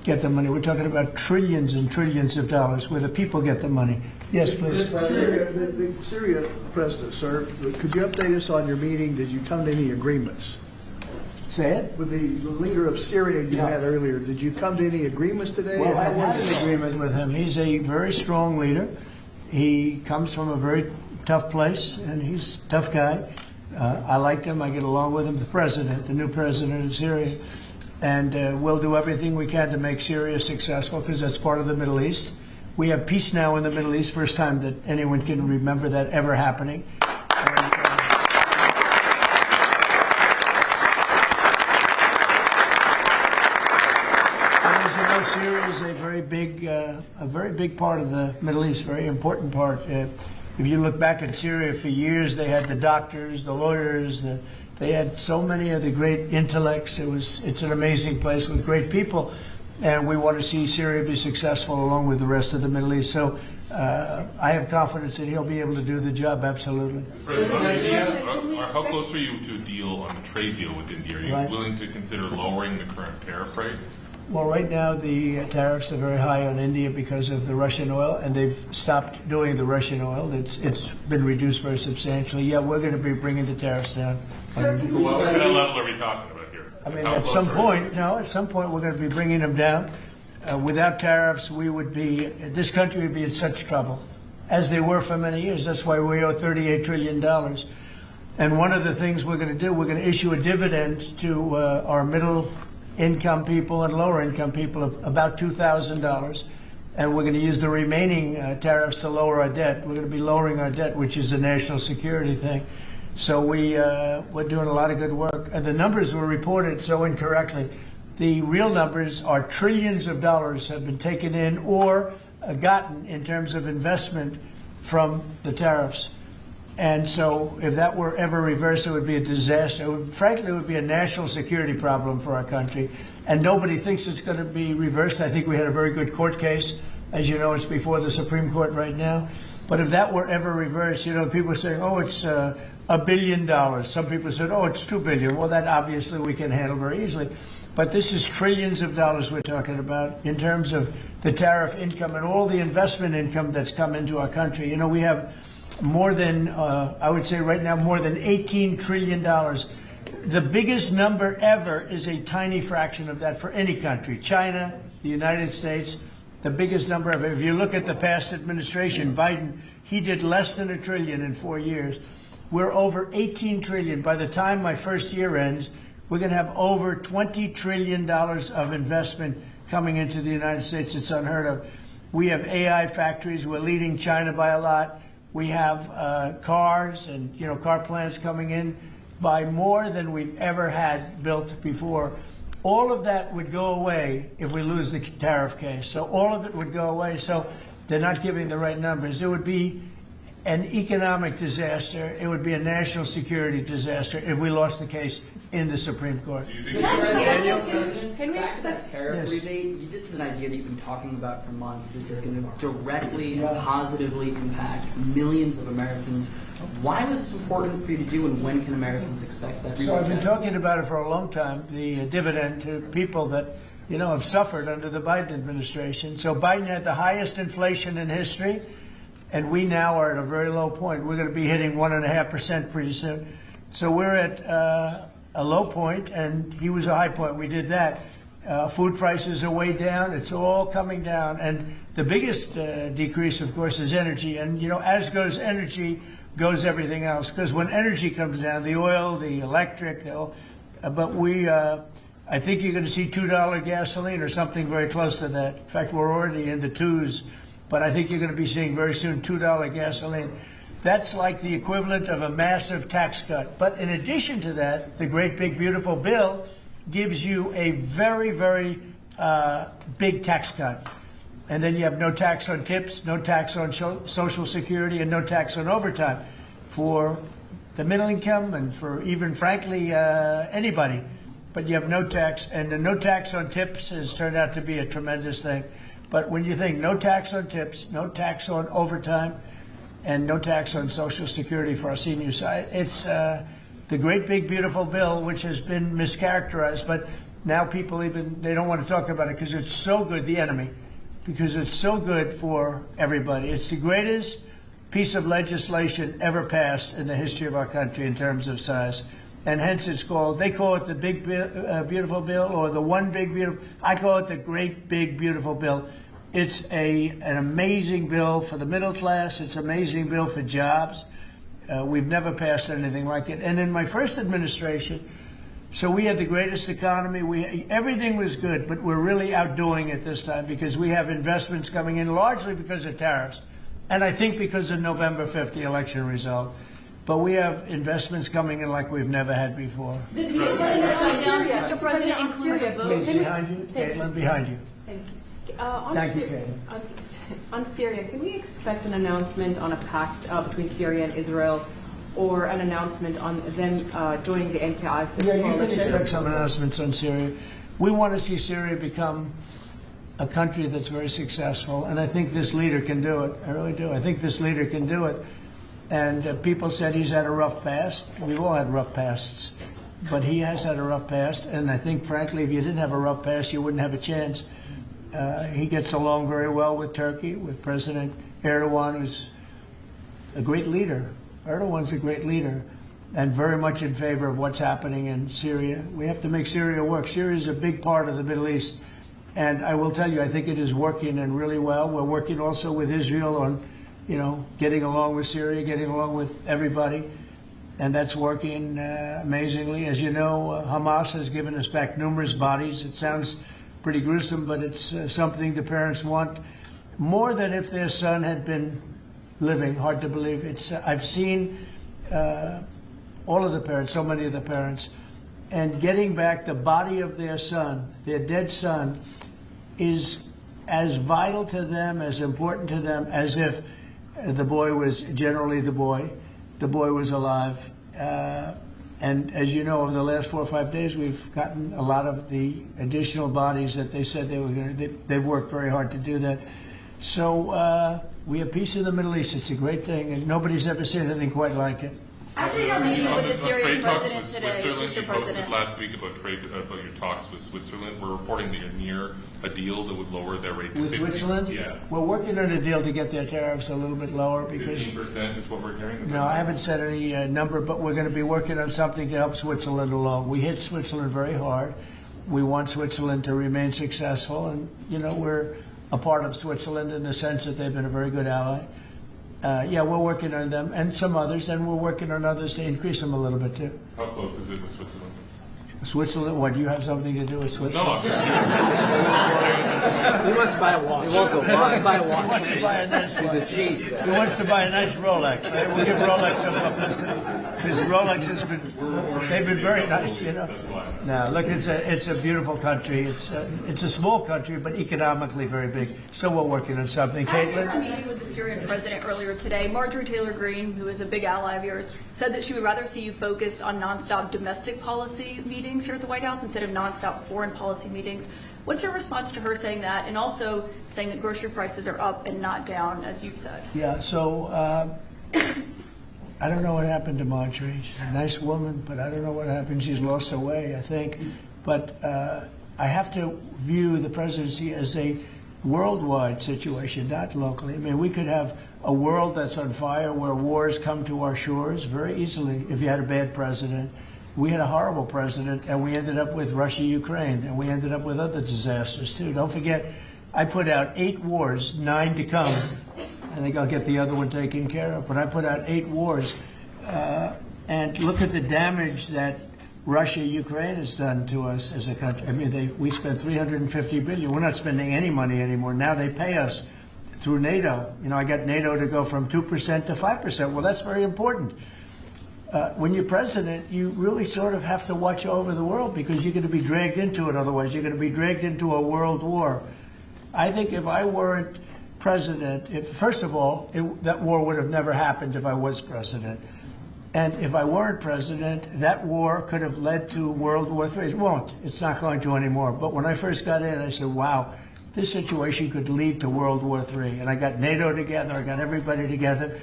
get the money. We're talking about trillions and trillions of dollars where the people get the money. Yes, please. The Syria president, sir, could you update us on your meeting? Did you come to any agreements? Say it? With the leader of Syria you had earlier, did you come to any agreements today? Well, I've had an agreement with him. He's a very strong leader. He comes from a very tough place, and he's a tough guy. I liked him. I get along with him. The president, the new president of Syria. And we'll do everything we can to make Syria successful, because that's part of the Middle East. We have peace now in the Middle East, first time that anyone can remember that ever happening. And as you know, Syria is a very big part of the Middle East, very important part. If you look back at Syria, for years they had the doctors, the lawyers, they had so many of the great intellects. It's an amazing place with great people. And we want to see Syria be successful along with the rest of the Middle East. So I have confidence that he'll be able to do the job, absolutely. President, how close are you to a deal on the trade deal with India? Are you willing to consider lowering the current tariff rate? Well, right now the tariffs are very high on India because of the Russian oil, and they've stopped doing the Russian oil. It's been reduced very substantially. Yeah, we're going to be bringing the tariffs down. What kind of level are we talking about here? I mean, at some point we're going to be bringing them down. Without tariffs, this country would be in such trouble, as they were for many years. That's why we owe $38 trillion. And one of the things we're going to do, we're going to issue a dividend to our middle income people and lower income people of about $2,000. And we're going to use the remaining tariffs to lower our debt. We're going to be lowering our debt, which is a national security thing. So we're doing a lot of good work. And the numbers were reported so incorrectly. The real numbers are trillions of dollars have been taken in or gotten in terms of investment from the tariffs. And so if that were ever reversed, it would be a disaster. Frankly, it would be a national security problem for our country. And nobody thinks it's going to be reversed. I think we had a very good court case. As you know, it's before the Supreme Court right now. But if that were ever reversed, people are saying, oh, it's $1 billion. Some people said, oh, it's $2 billion. Well, that obviously we can handle very easily. But this is trillions of dollars we're talking about in terms of the tariff income and all the investment income that's come into our country. We have more than, I would say right now, more than $18 trillion. The biggest number ever is a tiny fraction of that for any country. China, the United States, the biggest number ever. If you look at the past administration, Biden, he did less than $1 trillion in 4 years. We're over $18 trillion. By the time my first year ends, we're going to have over $20 trillion of investment coming into the United States. It's unheard of. We have AI factories. We're leading China by a lot. We have cars and car plants coming in by more than we've ever had built before. All of that would go away if we lose the tariff case. So all of it would go away. So they're not giving the right numbers. It would be an economic disaster. It would be a national security disaster if we lost the case in the Supreme Court. Can we expect tariff rebate? This is an idea that you've been talking about for months. This is going to directly and positively impact millions of Americans. Why was this important for you to do, and when can Americans expect that rebate? So I've been talking about it for a long time, the dividend to people that have suffered under the Biden administration. So Biden had the highest inflation in history, and we now are at a very low point. We're going to be hitting 1.5% pretty soon. So we're at a low point, and he was a high point. We did that. Food prices are way down. It's all coming down. And the biggest decrease, of course, is energy. And, as goes energy, goes everything else. Because when energy comes down, the oil, the electric, I think you're going to see $2 gasoline or something very close to that. In fact, we're already in the twos. But I think you're going to be seeing very soon $2 gasoline. That's like the equivalent of a massive tax cut. But in addition to that, the great big beautiful bill gives you a very, very big tax cut. And then you have no tax on tips, no tax on Social Security, and no tax on overtime for the middle income and for even, frankly, anybody. But you have no tax, and the no tax on tips has turned out to be a tremendous thing. But when you think no tax on tips, no tax on overtime, and no tax on Social Security for our seniors, it's the great big beautiful bill, which has been mischaracterized. But now people they don't want to talk about it because it's so good, the enemy, because it's so good for everybody. It's the greatest piece of legislation ever passed in the history of our country in terms of size. And hence they call it the big beautiful bill, or the one big beautiful. I call it the great big beautiful bill. It's an amazing bill for the middle class. It's an amazing bill for jobs. We've never passed anything like it. And in my first administration, so we had the greatest economy. Everything was good, but we're really outdoing it this time because we have investments coming in largely because of tariffs, and I think because of November 5th, the election result. But we have investments coming in like we've never had before. The deal in the shutdown, Mr. President, includes a vote. Behind you, Caitlin, behind you. Thank you. Thank you, Caitlin. On Syria, can we expect an announcement on a pact between Syria and Israel, or an announcement on them joining the anti-ISIS coalition? Yeah, you can expect some announcements on Syria. We want to see Syria become a country that's very successful, and I think this leader can do it. I really do. I think this leader can do it. And people said he's had a rough past. We've all had rough pasts. But he has had a rough past, and I think, frankly, if you didn't have a rough past, you wouldn't have a chance. He gets along very well with Turkey, with President Erdogan, who's a great leader. Erdogan's a great leader and very much in favor of what's happening in Syria. We have to make Syria work. Syria is a big part of the Middle East. And I will tell you, I think it is working and really well. We're working also with Israel on getting along with Syria, getting along with everybody. and that's working amazingly. As you know, Hamas has given us back numerous bodies. It sounds pretty gruesome, but it's something the parents want more than if their son had been living. Hard to believe. I've seen all of the parents, so many of the parents, and getting back the body of their son, their dead son, is as vital to them, as important to them, as if the boy was generally the boy was alive. And as you know, over the last 4 or 5 days, we've gotten a lot of the additional bodies that they said they were going to. They've worked very hard to do that. So we have peace in the Middle East. It's a great thing, and nobody's ever seen anything quite like it. After your meeting with the Syrian president today, Switzerland, Mr. you posted President. last week about your talks with Switzerland. We're reporting that you're near a deal that would lower their rate to With 50. Switzerland? Yeah. We're working on a deal to get their tariffs a little bit lower because. 15% is what we're hearing. No, I haven't said any number, but we're going to be working on something to help Switzerland along. We hit Switzerland very hard. We want Switzerland to remain successful, and we're a part of Switzerland in the sense that they've been a very good ally. Yeah, we're working on them and some others, and we're working on others to increase them a little bit too. How close is it with Switzerland? Switzerland? What, do you have something to do with Switzerland? No, I'm just He wants to buy a watch. He wants to buy a watch. He wants to buy a nice watch. He's a cheese. He wants to buy a nice Rolex. Right? We'll give Rolex some publicity. Because Rolex has been, they've been very nice, No, look, it's a beautiful country. It's a small country, but economically very big. So we're working on something. After your Caitlin? meeting with the Syrian president earlier today, Marjorie Taylor Greene, who is a big ally of yours, said that she would rather see you focused on nonstop domestic policy meetings here at the White House instead of nonstop foreign policy meetings. What's your response to her saying that, and also saying that grocery prices are up and not down, as you've said? Yeah, so I don't know what happened to Marjorie. She's a nice woman, but I don't know what happened. She's lost her way, I think. But I have to view the presidency as a worldwide situation, not locally. I mean, we could have a world that's on fire where wars come to our shores very easily if you had a bad president. We had a horrible president, and we ended up with Russia, Ukraine, and we ended up with other disasters, too. Don't forget, I put out 8 wars, 9 to come. I think I'll get the other one taken care of. But I put out 8 wars, and look at the damage that Russia, Ukraine has done to us as a country. I mean, we spent $350 billion. We're not spending any money anymore. Now they pay us through NATO. I got NATO to go from 2% to 5%. Well, that's very important. When you're president, you really sort of have to watch over the world because you're going to be dragged into it. Otherwise, you're going to be dragged into a world war. I think if I weren't president, first of all, that war would have never happened if I was president. And if I weren't president, that war could have led to World War III. It won't. It's not going to anymore. But when I first got in, I said, wow, this situation could lead to World War III. And I got NATO together. I got everybody together.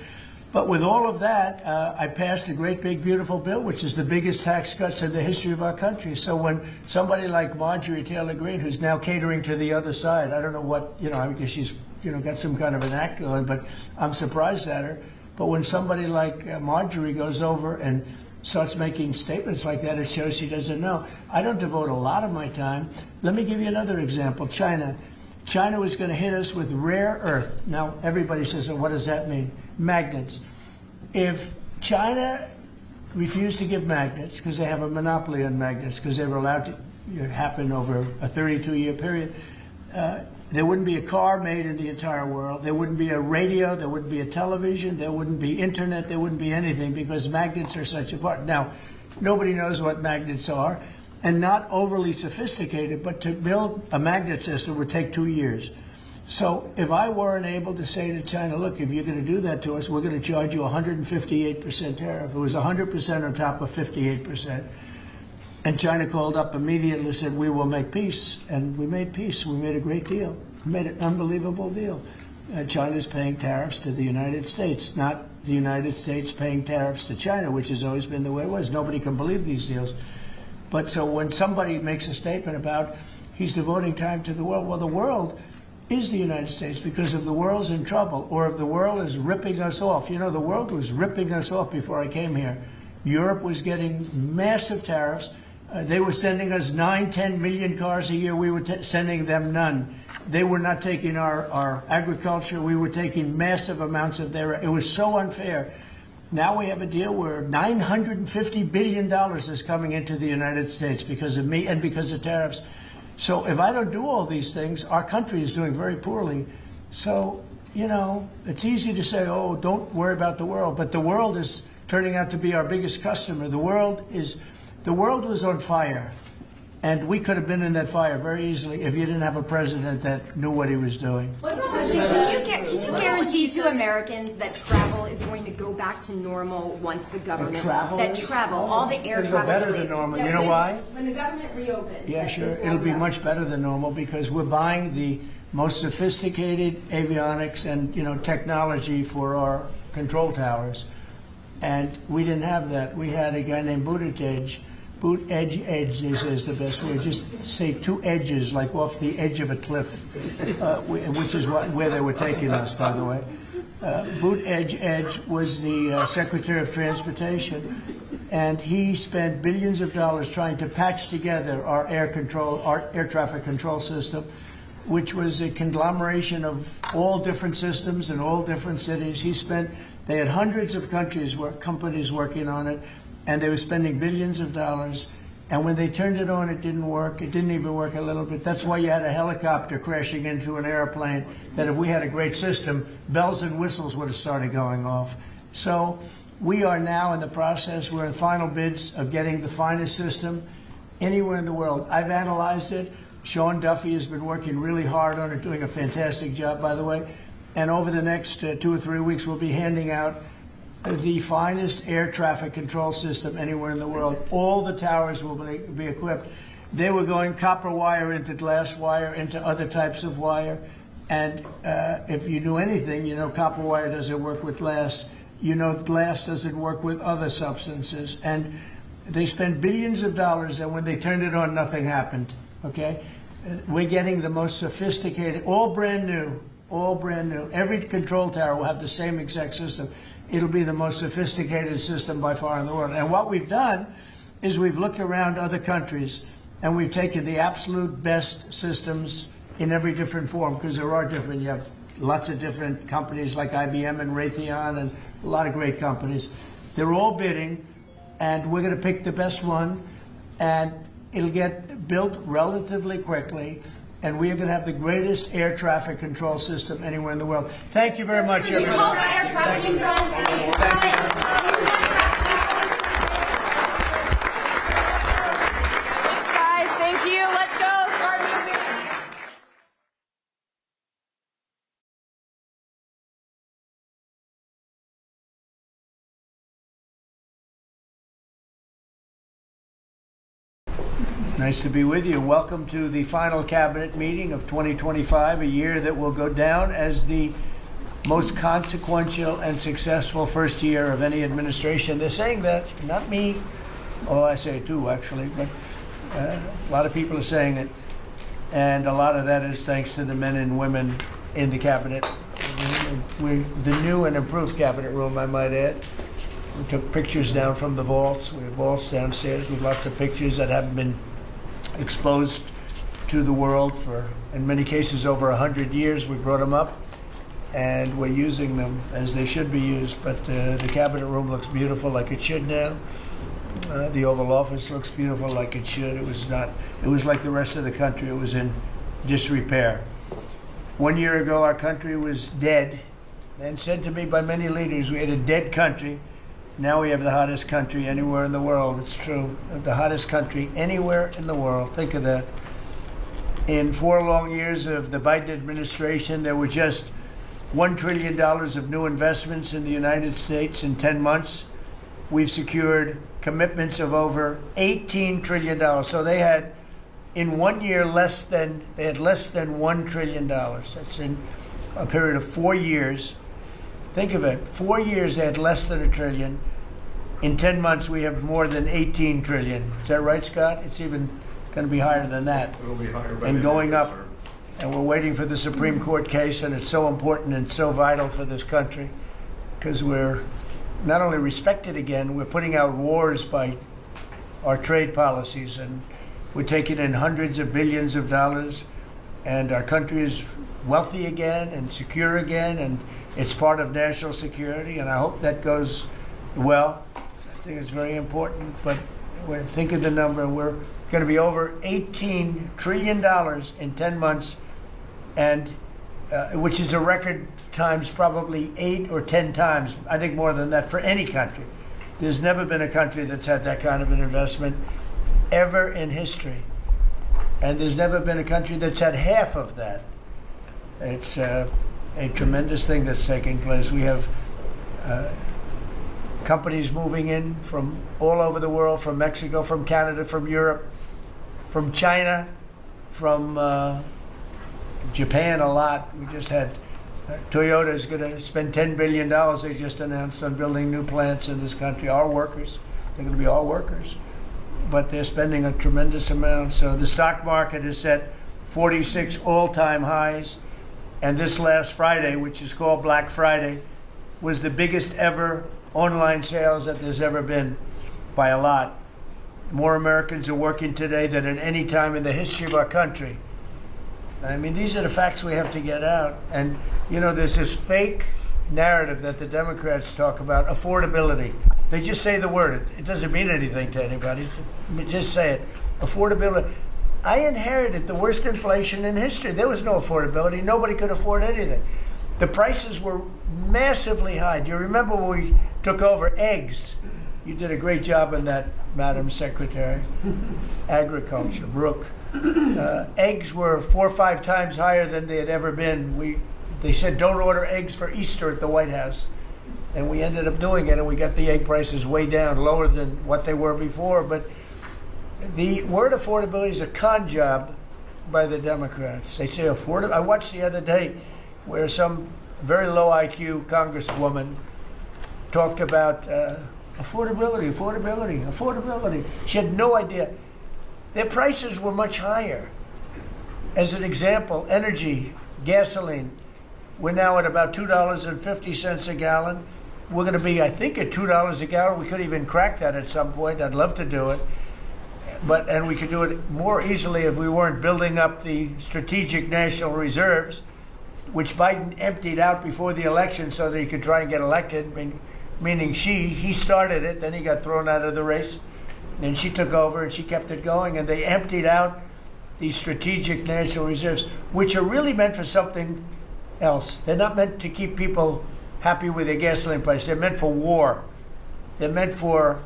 But with all of that, I passed a great, big, beautiful bill, which is the biggest tax cuts in the history of our country. So when somebody like Marjorie Taylor Greene, who's now catering to the other side, I don't know what, I guess she's, got some kind of an act going, but I'm surprised at her. But when somebody like Marjorie goes over and starts making statements like that, it shows she doesn't know. I don't devote a lot of my time. Let me give you another example. China. China was going to hit us with rare earth. Now, everybody says, what does that mean? Magnets. If China refused to give magnets, because they have a monopoly on magnets, because they were allowed to happen over a 32-year period, there wouldn't be a car made in the entire world. There wouldn't be a radio. There wouldn't be a television. There wouldn't be internet. There wouldn't be anything because magnets are such a part. Now, nobody knows what magnets are. And not overly sophisticated, but to build a magnet system would take 2 years. So if I weren't able to say to China, look, if you're going to do that to us, we're going to charge you 158% tariff. It was 100% on top of 58%. And China called up immediately and said, we will make peace. And we made peace. We made a great deal. We made an unbelievable deal. China's paying tariffs to the United States, not the United States paying tariffs to China, which has always been the way it was. Nobody can believe these deals. But so when somebody makes a statement about he's devoting time to the world, well, the world is the United States because if the world's in trouble or if the world is ripping us off, the world was ripping us off before I came here. Europe was getting massive tariffs. They were sending us 9-10 million cars a year. We were sending them none. They were not taking our agriculture. We were taking massive amounts of their. It was so unfair. now we have a deal where $950 billion is coming into the United States because of me and because of tariffs. So if I don't do all these things, our country is doing very poorly. So, you know, it's easy to say, oh, don't worry about the world. But the world is turning out to be our biggest customer. The world was on fire. And we could have been in that fire very easily if you didn't have a president that knew what he was doing. Can you guarantee to Americans that travel is going to go back to normal once the government all the air travel better than normal. You know why? When the government reopens. Yeah, sure. It'll be much better than normal because we're buying the most sophisticated avionics and technology for our control towers, and we didn't have that. We had a guy named Buttigieg. Edge, they say is the best way. Just say two edges, like off the edge of a cliff, which is where they were taking us, by the way. Edge was the Secretary of Transportation, and he spent billions of dollars trying to patch together our air traffic control system, which was a conglomeration of all different systems in all different cities. They had hundreds of companies working on it. And they were spending billions of dollars. And when they turned it on, it didn't work. It didn't even work a little bit. That's why you had a helicopter crashing into an airplane, that if we had a great system, bells and whistles would have started going off. So we are now in the process. We're in final bids of getting the finest system anywhere in the world. I've analyzed it. Sean Duffy has been working really hard on it, doing a fantastic job, by the way. And over the next 2 or 3 weeks, we'll be handing out the finest air traffic control system anywhere in the world. All the towers will be equipped. They were going copper wire into glass wire into other types of wire. And if you knew anything, copper wire doesn't work with glass. Glass doesn't work with other substances. And they spent billions of dollars, and when they turned it on, nothing happened. Okay? We're getting the most sophisticated, all brand new. Every control tower will have the same exact system. It'll be the most sophisticated system by far in the world. And what we've done is we've looked around other countries and we've taken the absolute best systems in every different form, because there are different. You have lots of different companies like IBM and Raytheon and a lot of great companies. They're all bidding, and we're going to pick the best one, and it'll get built relatively quickly. And we are going to have the greatest air traffic control system anywhere in the world. Thank you very much, everyone. Air traffic control system. Thanks, guys. Thank you. Let's go. It's nice to be with you. Welcome to the final cabinet meeting of 2025, a year that will go down as the most consequential and successful first year of any administration. They're saying that, not me. Oh, I say it too, actually, but a lot of people are saying it. And a lot of that is thanks to the men and women in the cabinet. The new and improved cabinet room, I might add. We took pictures down from the vaults. We have vaults downstairs with lots of pictures that haven't been exposed to the world for, in many cases, over 100 years. We brought them up, and we're using them as they should be used. But the cabinet room looks beautiful, like it should now. The Oval Office looks beautiful, like it should. It was not. It was like the rest of the country. It was in disrepair. 1 year ago, our country was dead, and said to me by many leaders, we had a dead country. Now we have the hottest country anywhere in the world. It's true. The hottest country anywhere in the world. Think of that. In 4 long years of the Biden administration, there were just $1 trillion of new investments in the United States in 10 months. We've secured commitments of over $18 trillion. So they had, in 1 year, less than $1 trillion. That's in a period of 4 years. Think of it, 4 years they had less than $1 trillion. In 10 months we have more than $18 trillion. Is that right, Scott? It's even going to be higher than that. It'll be higher by and the going end, up. sir. And we're waiting for the Supreme Court case, and it's so important and so vital for this country, because we're not only respected again, we're putting out wars by our trade policies, and we're taking in hundreds of billions of dollars, and our country is wealthy again and secure again, and it's part of national security, and I hope that goes Well, I think it's very important, but when I think of the number, we're going to be over $18 trillion in 10 months, and which is a record times probably 8 or 10 times, I think more than that, for any country. There's never been a country that's had that kind of an investment ever in history. And there's never been a country that's had half of that. It's a tremendous thing that's taking place. We have companies moving in from all over the world, from Mexico, from Canada, from Europe, from China, from Japan a lot. We just had Toyota is going to spend $10 billion, they just announced, on building new plants in this country. Our workers, they're going to be all workers. But they're spending a tremendous amount. So the stock market is set 46 all-time highs. And this last Friday, which is called Black Friday, was the biggest ever online sales that there's ever been by a lot. More Americans are working today than at any time in the history of our country. I mean, these are the facts we have to get out. And, you know, there's this fake narrative that the Democrats talk about, affordability. They just say the word. It doesn't mean anything to anybody. Just say it. Affordability. I inherited the worst inflation in history. There was no affordability. Nobody could afford anything. The prices were massively high. Do you remember when we took over eggs? You did a great job in that, Madam Secretary. Agriculture, Brooke. Eggs were 4 or 5 times higher than they had ever been. They said don't order eggs for Easter at the White House. And we ended up doing it, and we got the egg prices way down, lower than what they were before. But the word affordability is a con job by the Democrats. They say affordable. I watched the other day where some very low IQ congresswoman talked about affordability. She had no idea. Their prices were much higher. As an example, energy, gasoline, we're now at about $2.50 a gallon. We're going to be, I think, at $2 a gallon. We could even crack that at some point. I'd love to do it. And we could do it more easily if we weren't building up the strategic national reserves, which Biden emptied out before the election so that he could try and get elected, meaning he started it, then he got thrown out of the race, and she took over and she kept it going, and they emptied out these strategic national reserves, which are really meant for something else. They're not meant to keep people happy with their gasoline price. They're meant for war. They're meant for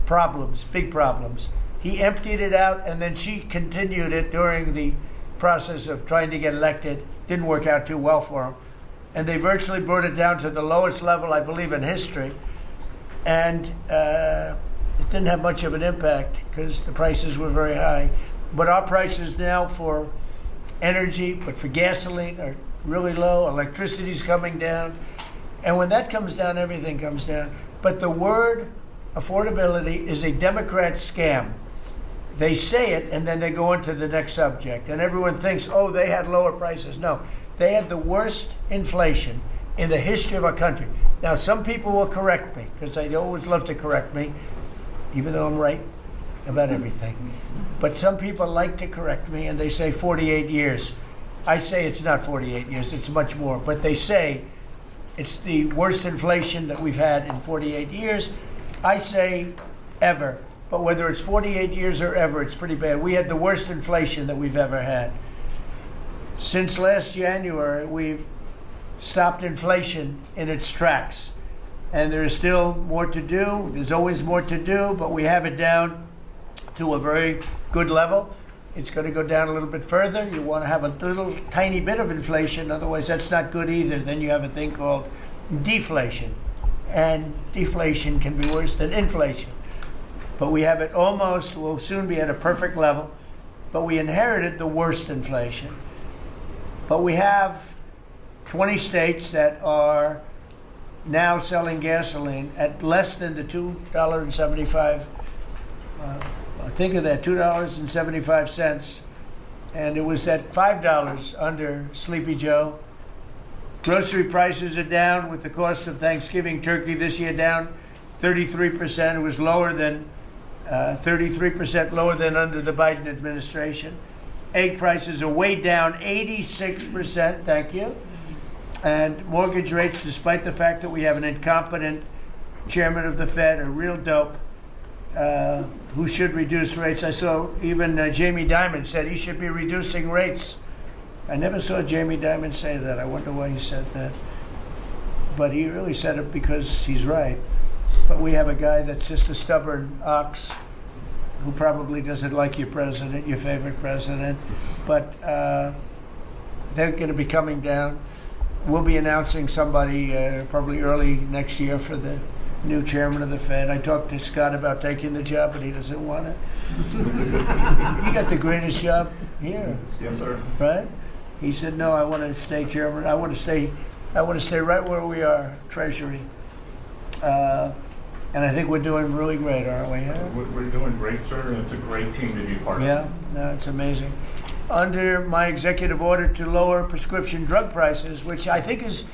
problems, big problems. He emptied it out, and then she continued it during the process of trying to get elected. Didn't work out too well for him. And they virtually brought it down to the lowest level, I believe, in history. And it didn't have much of an impact because the prices were very high. But our prices now for energy, but for gasoline, are really low. Electricity's coming down. And when that comes down, everything comes down. But the word affordability is a Democrat scam. They say it, and then they go into the next subject. And everyone thinks, oh, they had lower prices. No, they had the worst inflation in the history of our country. Now, some people will correct me, because they always love to correct me, even though I'm right about everything. But some people like to correct me, and they say 48 years. I say it's not 48 years, it's much more. But they say it's the worst inflation that we've had in 48 years. I say ever. But whether it's 48 years or ever, it's pretty bad. We had the worst inflation that we've ever had. Since last January, we've stopped inflation in its tracks. And there is still more to do. There's always more to do, but we have it down to a very good level. It's going to go down a little bit further. You want to have a little tiny bit of inflation. Otherwise, that's not good either. Then you have a thing called deflation. And deflation can be worse than inflation. But we have it almost, we'll soon be at a perfect level. But we inherited the worst inflation. But we have 20 states that are now selling gasoline at less than the $2.75. Think of that, $2.75. And it was at $5 under Sleepy Joe. Grocery prices are down with the cost of Thanksgiving turkey this year down 33%. It was lower than 33% lower than under the Biden administration. Egg prices are way down 86%. Thank you. And mortgage rates, despite the fact that we have an incompetent chairman of the Fed, a real dope, who should reduce rates. I saw even Jamie Dimon said he should be reducing rates. I never saw Jamie Dimon say that. I wonder why he said that. But he really said it because he's right. But we have a guy that's just a stubborn ox who probably doesn't like your president, your favorite president. But they're going to be coming down. We'll be announcing somebody probably early next year for the new chairman of the Fed. I talked to Scott about taking the job, but he doesn't want it. You got the greatest job here. Yes, sir. Right? He said, no, I want to stay chairman. I want to stay right where we are, Treasury. And I think we're doing really great, aren't we? Huh? We're doing great, sir, and it's a great team to be part of. Yeah, no, it's amazing. Under my executive order to lower prescription drug prices, which I think is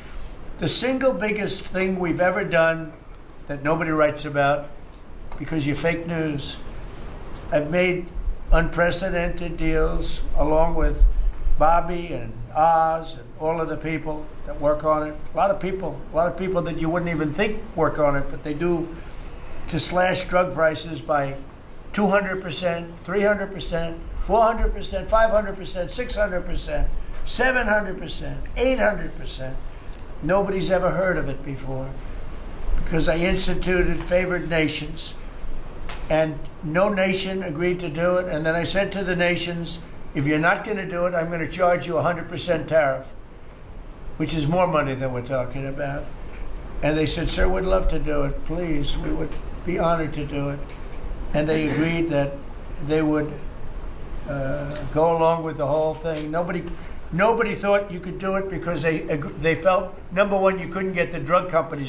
the single biggest thing we've ever done that nobody writes about because you're fake news. I've made unprecedented deals along with Bobby and Oz and all of the people that work on it. A lot of people that you wouldn't even think work on it, but they do, to slash drug prices by 200%, 300%, 400%, 500%, 600%, 700%, 800%. Nobody's ever heard of it before because I instituted favored nations and no nation agreed to do it. And then I said to the nations, if you're not going to do it, I'm going to charge you 100% tariff, which is more money than we're talking about. And they said, sir, we'd love to do it. Please, we would be honored to do it. And they agreed that they would go along with the whole thing. Nobody thought you could do it because they felt, number one, you couldn't get the drug companies